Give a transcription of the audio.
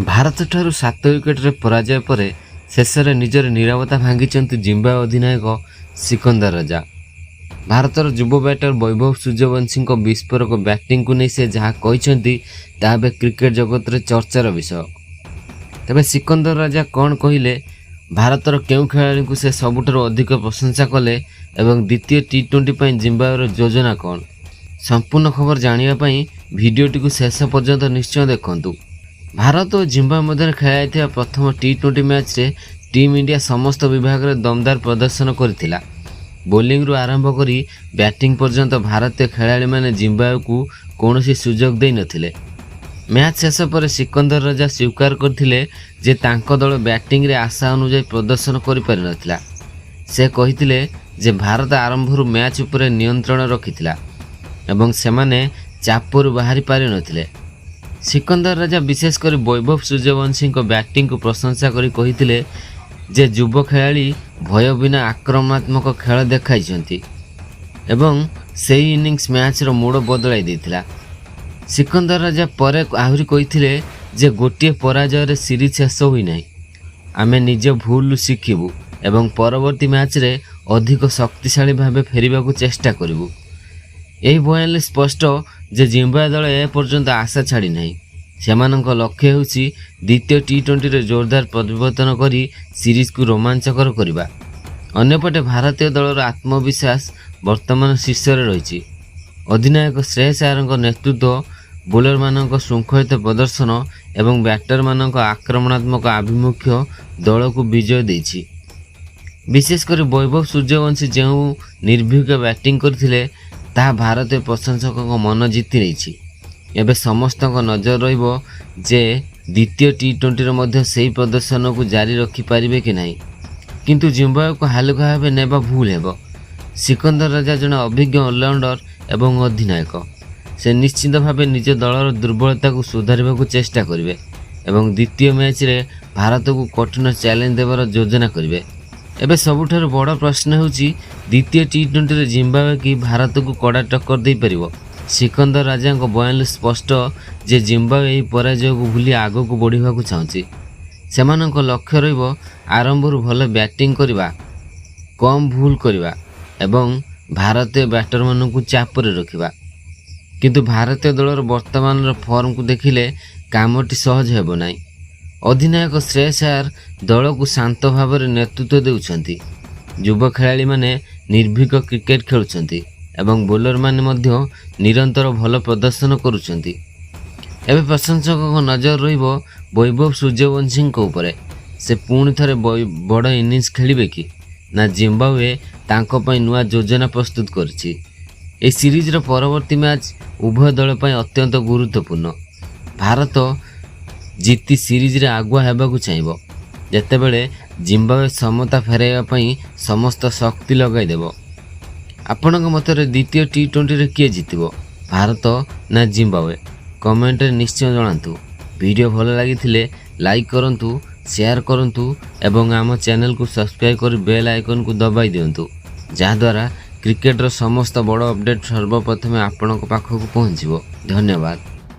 भारत ठारू 7 विकेट्रे पराजय पर शेष में निजर निरवता भांगी जिम्बाब्वे अधिनायक सिकंदर राजा। भारतर युव बैटर वैभव सूर्यवंशी विस्फोरक बैटिंग को नहीं से जहाँ कहते ताबे क्रिकेट जगत रे चर्चार विषय। तेबे सिकंदर राजा कौन कहले, भारतर केउ खेलाड़ी को से सबुठारु अधिक प्रशंसा कले एवं द्वितीय टी20 पर जिम्बाब्वेर योजना कौन, संपूर्ण खबर जानापी भिडियोटी को शेष पर्यंत निश्चय देखु। भारत और जिम्बाब्वे मध्य खेल प्रथम टी20 मैच रे टीम इंडिया समस्त विभाग में दमदार प्रदर्शन करथिला। बोलिंग रु आरंभ करी बैटिंग पर्यंत भारतीय खेलाड़ी माने जिम्बाब्वे को कौनसी सुजोग दे नथिले। मैच शेष पर सिकंदर राजा स्वीकार करथिले जे तांको दल बैटिंग रे आशा अनुसार प्रदर्शन करि पारि नथिला। से कहिथिले जे भारत आरंभरू मैच उपरे नियंत्रण रखिथिला एवं सेमाने चापरू बाहरी पारि नथिले। सिकंदर राजा विशेषकर वैभव सूर्यवंशी बैटिंग को प्रशंसा करी कहिथिले जे युव खेलाड़ी भय बिना आक्रमणात्मक खेल देखाइछंती एवं सेही इनिंग्स मैच रो मूड बदलाई देथिला। सिकंदर राजा परे आहुरी कहिथिले जे गोटे पराजय रे सीरीज शेष होई नाही, आमे निज भूल शिखिबु एवं परवर्ती मैच रे अधिक शक्तिशाली भावे फेरिबा को चेष्टा करिबु। यही बयान स्पष्ट जे जिम्बाब्वे दल ए पर्यंत आशा छाड़ी नहीं। सेमानक लक्ष्य होउछि द्वितीय टी20 रे जोरदार परिवर्तन करी सीरीज को रोमांचकर करबा। अन्यपटे भारतीय दलर आत्मविश्वास वर्तमान शीर्ष रे रहिछि। अधिनायक श्रेयस अय्यर नेतृत्व, बोलर मानक श्रृंखलित प्रदर्शन एवं बैटर मानक आक्रमणात्मक आभिमुख्य दल को विजय देछि। विशेषकर वैभव सूर्यवंशी जो निर्भीक बैटिंग करथिले ताहा भारतीय प्रशंसकों मन जीति रही। एबे समस्त नजर रहिबो जे द्वितीय टी20 रे मध्य सेही प्रदर्शन को जारी रखि पारिबे कि नहीं, किंतु जिम्बाब्वे को हालुका भावे नेबा भूल हेबो। सिकंदर राजा जन अभिज्ञ ऑलराउंडर एवं अधिनायक, से निश्चित भावे निज दलर दुर्बलता को सुधारिबा को चेष्टा करिवे एवं द्वितीय मैच रे भारत को कठिन चैलेंज देवार योजना करिवे। एबे सबुठारु बड़ प्रश्न होउछि द्वितीय टी20 रे जिम्बाब्वे की भारत को कड़ा टक्कर दे परिबो। सिकंदर राजा बयान स्पष्ट जे जिम्बाब्वे एही पराजय को भूली आगो को बढ़िबा को चाहूछि। सेमानक लक्ष्य रहिबो आरंभरू भल बैटिंग करिबा, कम भूल करिबा एवं भारतीय बैटर मानकु चापरे रखिबा। किंतु भारतीय दलर वर्तमान फॉर्म को देखिले कामटी सहज हेबो नाही। अधिनायक श्रेयस अय्यर दल को शांत भाव में नेतृत्व देउछंती। युव खेलाड़ी माने निर्भीक क्रिकेट खेलुछंती एवं बोलर माने मध्य निरंतर भल प्रदर्शन करुछंती। एबे प्रशंसकों नजर रहिबो वैभव सूर्यवंशी उपरे। से पुणी थरे बड़ इनिंग्स खेलिबे कि ना जिम्बाब्वे तांको पई नुआ योजना प्रस्तुत करछि। ए सीरीज रो परवर्ती मैच उभय दल पई अत्यंत गुरुत्वपूर्ण। भारत जीति सीरीज रे आगुआ हेबाकु चाहिबो, जेतेबेले जिम्बाब्वे समता फेराइबा पई समस्त शक्ति लगाई देबो। आपणक मतरे द्वितीय टी20 रे किए जितिबो, भारत ना जिम्बाब्वे? कमेंट रे निश्चय जणांतु। वीडियो भल लागिथिले लाइक करंतु, शेयर करंतु एवं आम चैनल को सब्सक्राइब कर बेल आइकन को दबाई दियंतु, जहा द्वारा क्रिकेट रो समस्त बड़ अपडेट सर्वप्रथमे आपणक पाखक पहुंचीबो। धन्यवाद।